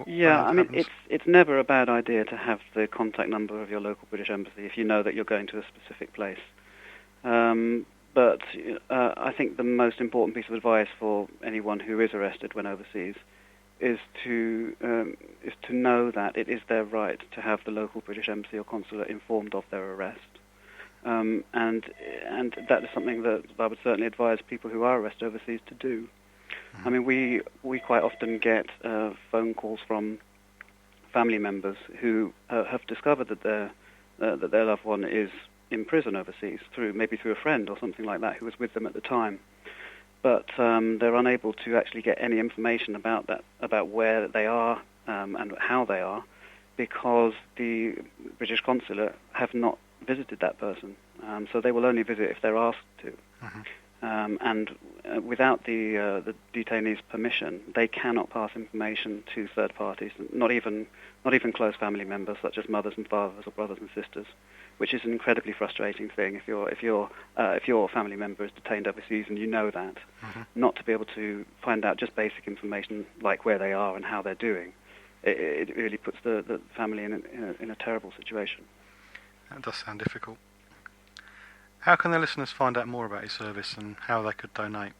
Yeah, I mean, it's never a bad idea to have the contact number of your local British embassy if you know that you're going to a specific place. But I think the most important piece of advice for anyone who is arrested when overseas is to know that it is their right to have the local British embassy or consulate informed of their arrest. And that is something that I would certainly advise people who are arrested overseas to do. I mean, we quite often get phone calls from family members who have discovered that their loved one is in prison overseas maybe through a friend or something like that who was with them at the time, but they're unable to actually get any information about where they are and how they are, because the British consulate have not visited that person. So they will only visit if they're asked to. And without the detainee's permission, they cannot pass information to third parties, not even close family members such as mothers and fathers or brothers and sisters, which is an incredibly frustrating thing if your family member is detained overseas and you know that, not to be able to find out just basic information like where they are and how they're doing. It really puts the family in a terrible situation. That does sound difficult. How can the listeners find out more about your service and how they could donate?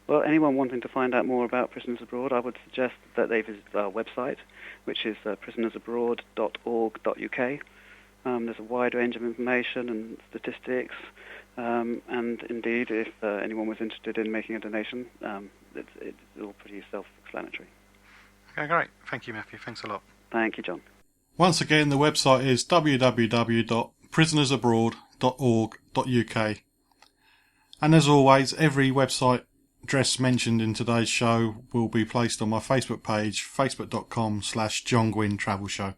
Well, anyone wanting to find out more about Prisoners Abroad, I would suggest that they visit our website, which is prisonersabroad.org.uk. There's a wide range of information and statistics, and indeed, if anyone was interested in making a donation, it's all pretty self-explanatory. Okay, great. Thank you, Matthew. Thanks a lot. Thank you, John. Once again, the website is www.prisonersabroad.org.uk. And as always, every website address mentioned in today's show will be placed on my Facebook page, facebook.com/John Guinn Travel Show.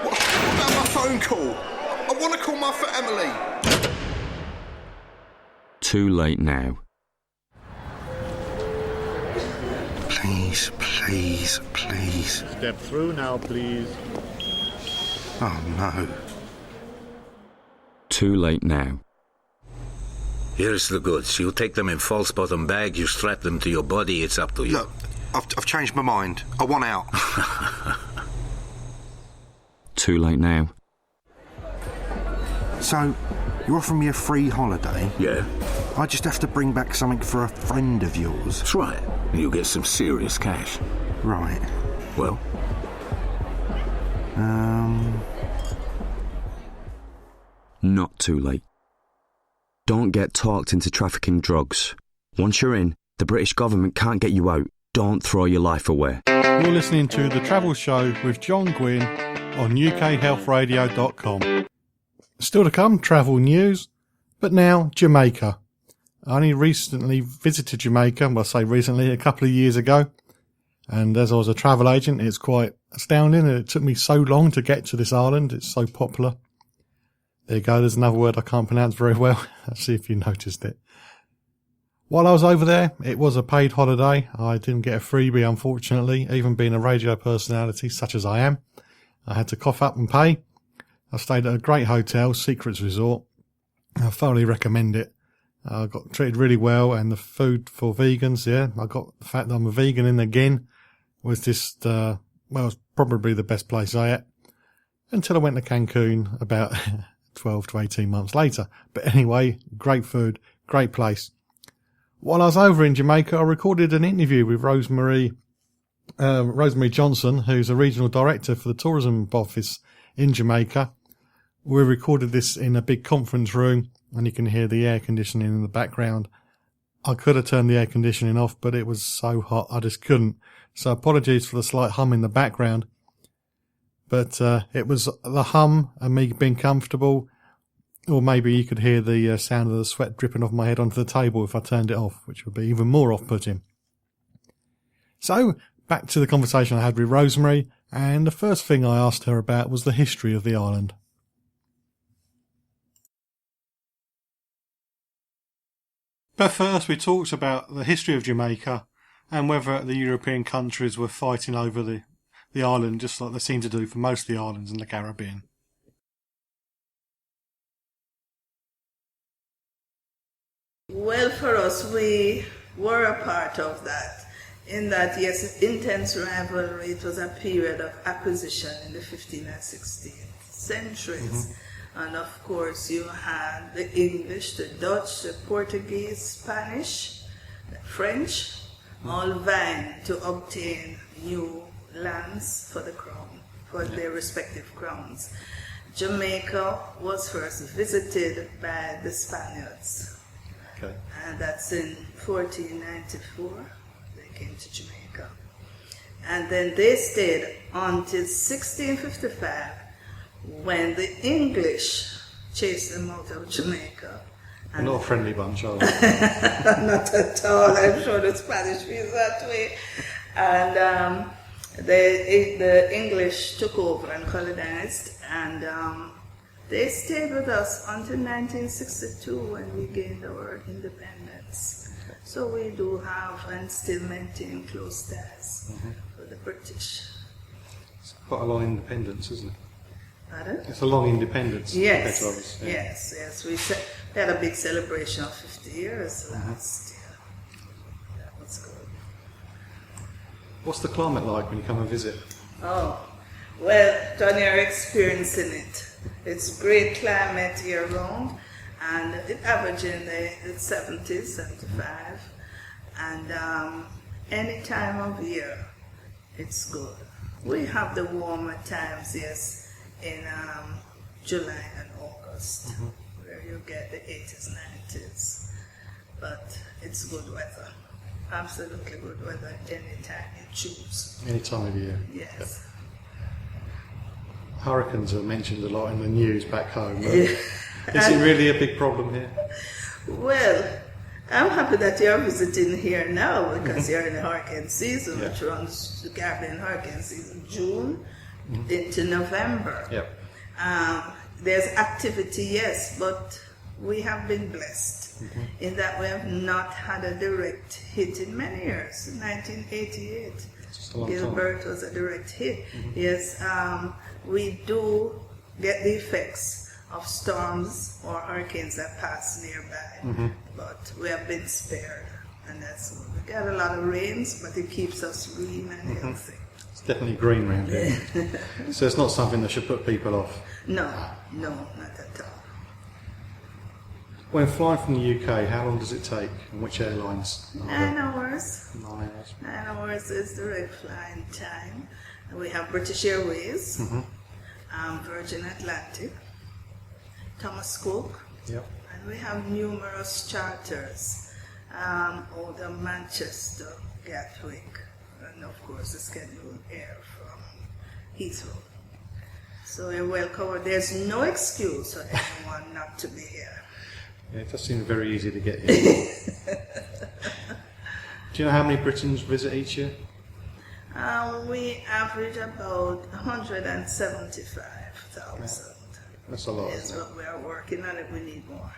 What about my phone call? I want to call my family. Too late now. Please, please, please. Step through now, please. Oh, no. Too late now. Here's the goods. You take them in false bottom bag, you strap them to your body, it's up to you. Look, I've changed my mind. I want out. Too late now. So, you're offering me a free holiday? Yeah. I just have to bring back something for a friend of yours. That's right. You get some serious cash. Right. Well? Not too late. Don't get talked into trafficking drugs. Once you're in, the British government can't get you out. Don't throw your life away. You're listening to The Travel Show with John Guinn on ukhealthradio.com. Still to come, travel news, but now Jamaica. I only recently visited Jamaica, well I say recently, a couple of years ago, and as I was a travel agent, it's quite astounding. It took me so long to get to this island, it's so popular. There you go, there's another word I can't pronounce very well. Let's see if you noticed it. While I was over there, it was a paid holiday. I didn't get a freebie, unfortunately, even being a radio personality such as I am. I had to cough up and pay. I stayed at a great hotel, Secrets Resort. I thoroughly recommend it. I got treated really well, and the food for vegans, yeah, I got the fact that I'm a vegan in again was just, it was probably the best place I ate until I went to Cancun about 12 to 18 months later. But anyway, great food, great place. While I was over in Jamaica, I recorded an interview with Rosemarie Johnson, who's a regional director for the tourism office in Jamaica. We recorded this in a big conference room, and you can hear the air conditioning in the background. I could have turned the air conditioning off, but it was so hot I just couldn't. So apologies for the slight hum in the background. But it was the hum and me being comfortable, or maybe you could hear the sound of the sweat dripping off my head onto the table if I turned it off, which would be even more off-putting. So, back to the conversation I had with Rosemarie, and the first thing I asked her about was the history of the island. But first we talked about the history of Jamaica and whether the European countries were fighting over the island just like they seem to do for most of the islands in the Caribbean. Well, for us, we were a part of that. In that, yes, intense rivalry, it was a period of acquisition in the 15th and 16th centuries. And of course, you had the English, the Dutch, the Portuguese, Spanish, the French, all vying to obtain new lands for the crown, for their respective crowns. Jamaica was first visited by the Spaniards. Okay. And that's in 1494. They came to Jamaica. And then they stayed until 1655, when the English chased them out of Jamaica. And not a friendly bunch, are they? Not at all. I'm sure the Spanish feels that way. And the English took over and colonized, and they stayed with us until 1962, when we gained our independence. So we do have and still maintain close ties with the British. It's quite a long independence, isn't it? Pardon? It's a long independence. Yes, Others, yeah. yes. We had a big celebration of 50 years last year. That was good. What's the climate like when you come and visit? Oh, well, Tony, you're experiencing it. It's great climate year round, and it averages in the 70s, 75, and any time of year, it's good. We have the warmer times, yes, in July and August, where you get the 80s, 90s, but it's good weather. Absolutely good weather anytime you choose. Any time of year? Yes. Hurricanes are mentioned a lot in the news back home. Is it really a big problem here? Well, I'm happy that you're visiting here now, because you're in the hurricane season, which runs the Caribbean hurricane season, June into November. Yep. There's activity, yes, but we have been blessed in that we have not had a direct hit in many years. 1988, Gilbert was a direct hit. Yes, we do get the effects of storms or hurricanes that pass nearby, but we have been spared, and that's good. We get a lot of rains, but it keeps us green and healthy. It's definitely green round here. So it's not something that should put people off? No, not at all. When flying from the UK, how long does it take, and which airlines? 9 hours. 9 hours. 9 hours is direct flying time. We have British Airways, Virgin Atlantic, Thomas Cook, Yep. and we have numerous charters out of Manchester, Gatwick, and of course the scheduled air from Heathrow. So you're well covered. There's no excuse for anyone not to be here. Yeah, it does seem very easy to get here. Do you know how many Britons visit each year? We average about 175,000. That's a lot. Is what we are working on. If we need more.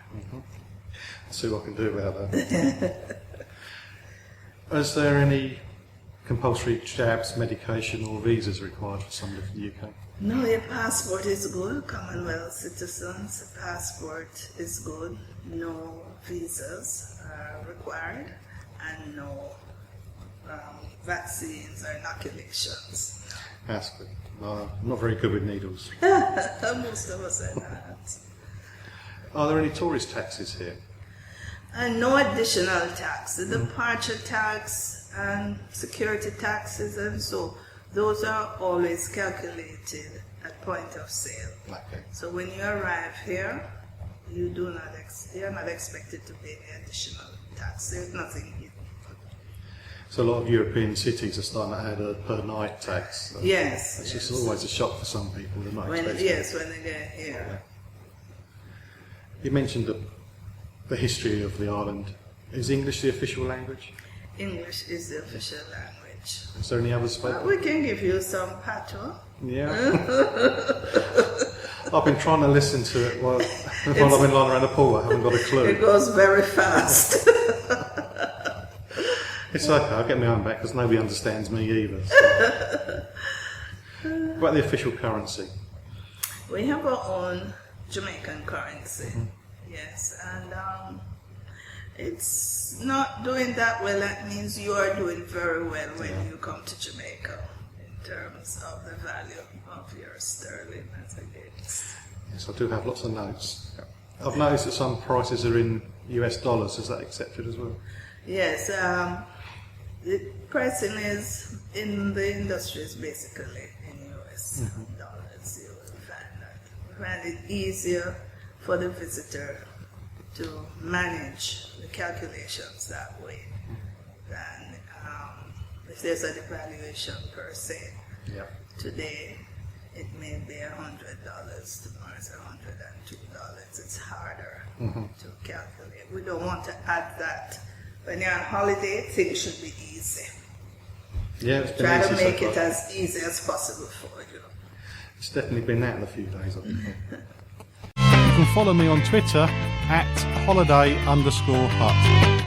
Let's see what I can do about that. Is there any compulsory jabs, medication, or visas required for somebody from the UK? No, your passport is good. Commonwealth citizens, the passport is good. No visas are required, and no vaccines or inoculations. That's good. I'm not very good with needles. Most of us are not. Are there any tourist taxes here? And no additional tax. The departure tax and security taxes and so, those are always calculated at point of sale. Okay. So when you arrive here, you're not expected to pay any additional tax. There's nothing here. So a lot of European cities are starting to add a per night tax. So yes. It's just always a shock for some people. They're not expecting Yes, when they get here. Yeah. You mentioned the history of the island. Is English the official language? English is the official language. Is there any others spoken? We can give you some patois. Yeah. I've been trying to listen to it while I've been lying around the pool. I haven't got a clue. It goes very fast. It's okay, I'll get my own back because nobody understands me either. So. What about the official currency? We have our own Jamaican currency, yes, and it's not doing that well, that means you are doing very well when you come to Jamaica in terms of the value of your sterling as against. Yes, I do have lots of notes. I've noticed that some prices are in US dollars. Is that accepted as well? Yes, the pricing is in the industry is basically in US dollars. You will find that. You find it easier for the visitor to manage the calculations that way than if there's a devaluation per se. Yeah. Today it may be $100, tomorrow it's $102. It's harder to calculate. We don't want to add that. When you're on holiday, things should be easy. Yeah, it's been Try easy to make so it far. as easy as possible for you. It's definitely been that in a few days, I think. You can follow me on Twitter at holiday_hut.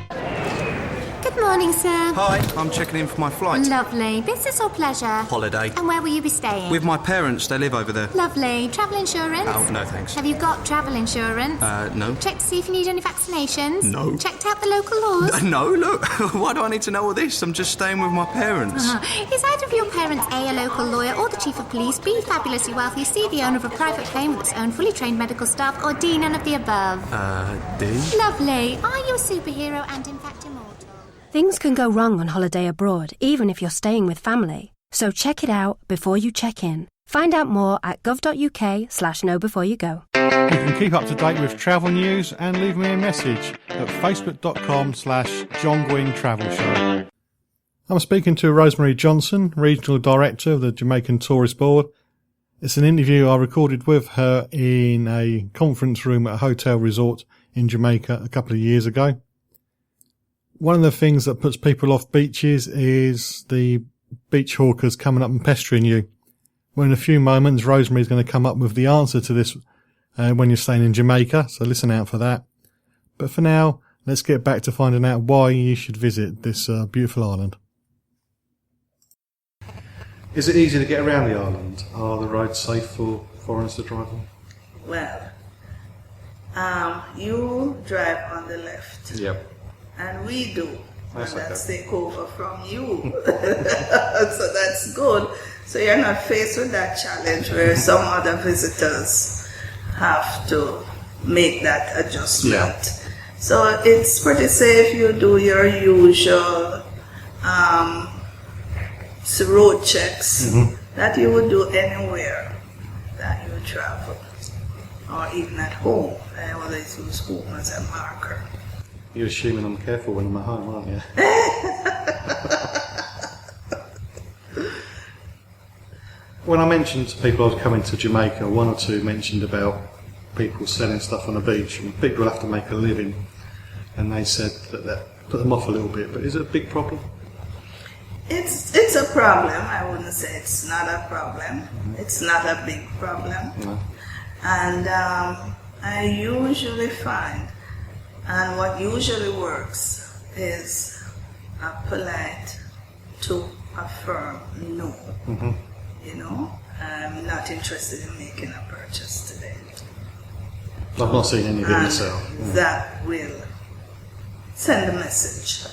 Good morning, sir. Hi, I'm checking in for my flight. Lovely. Business or pleasure? Holiday. And where will you be staying? With my parents, they live over there. Lovely. Travel insurance? Oh, no thanks. Have you got travel insurance? No. Checked to see if you need any vaccinations? No. Checked out the local laws? No, look. Why do I need to know all this? I'm just staying with my parents. Is either of your parents A local lawyer, or the chief of police, B, fabulously wealthy, C, the owner of a private plane with its own fully trained medical staff, or D, none of the above? D? Lovely. Are you a superhero and in fact immortal? Things can go wrong on holiday abroad, even if you're staying with family. So check it out before you check in. Find out more at gov.uk/knowbeforeyougo. You can keep up to date with travel news and leave me a message at facebook.com/John Guinn Travel Show. I'm speaking to Rosemarie Johnson, Regional Director of the Jamaican Tourist Board. It's an interview I recorded with her in a conference room at a hotel resort in Jamaica a couple of years ago. One of the things that puts people off beaches is the beach hawkers coming up and pestering you. Well, in a few moments, Rosemary's going to come up with the answer to this when you're staying in Jamaica, so listen out for that. But for now, let's get back to finding out why you should visit this beautiful island. Is it easy to get around the island? Are the roads safe for foreigners to drive on? Well, you drive on the left. Yep. And we do. That's and that's okay. take over from you. So that's good. So you're not faced with that challenge where some other visitors have to make that adjustment. Yeah. So it's pretty safe. You do your usual road checks that you would do anywhere that you travel, or even at home. I always use home as a marker. You're assuming I'm careful when I'm at home, aren't you? When I mentioned to people I was coming to Jamaica, one or two mentioned about people selling stuff on the beach, and people have to make a living, and they said that put them off a little bit. But is it a big problem? It's a problem. I wouldn't say it's not a problem. It's not a big problem. No. And I usually find, and what usually works is a polite to a firm no. You know, I'm not interested in making a purchase today. I've not seen any of it And myself. that will send a message.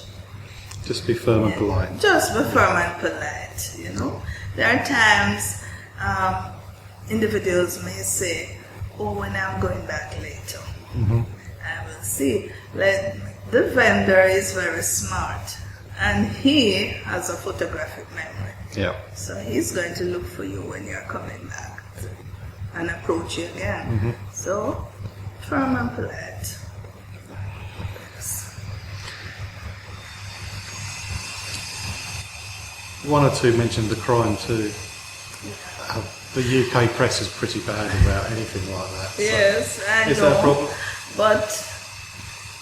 Just be firm and polite. Just be firm and polite, you know. There are times individuals may say, oh, when I'm going back later, I will see. Like, the vendor is very smart, and he has a photographic memory. Yeah. So he's going to look for you when you're coming back and approach you again. So, firm and polite. One or two mentioned the crime too. The UK press is pretty bad about anything like that. So Yes, I know. is that a problem? But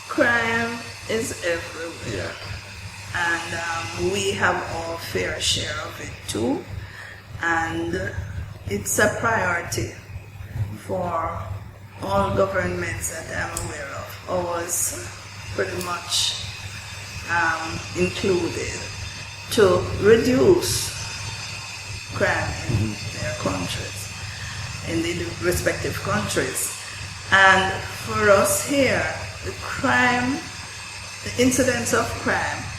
crime is everywhere. Yeah. And we have our fair share of it too. And it's a priority for all governments that I'm aware of. Ours pretty much included, to reduce crime in their countries, in the respective countries. And for us here, the crime the incidence of crime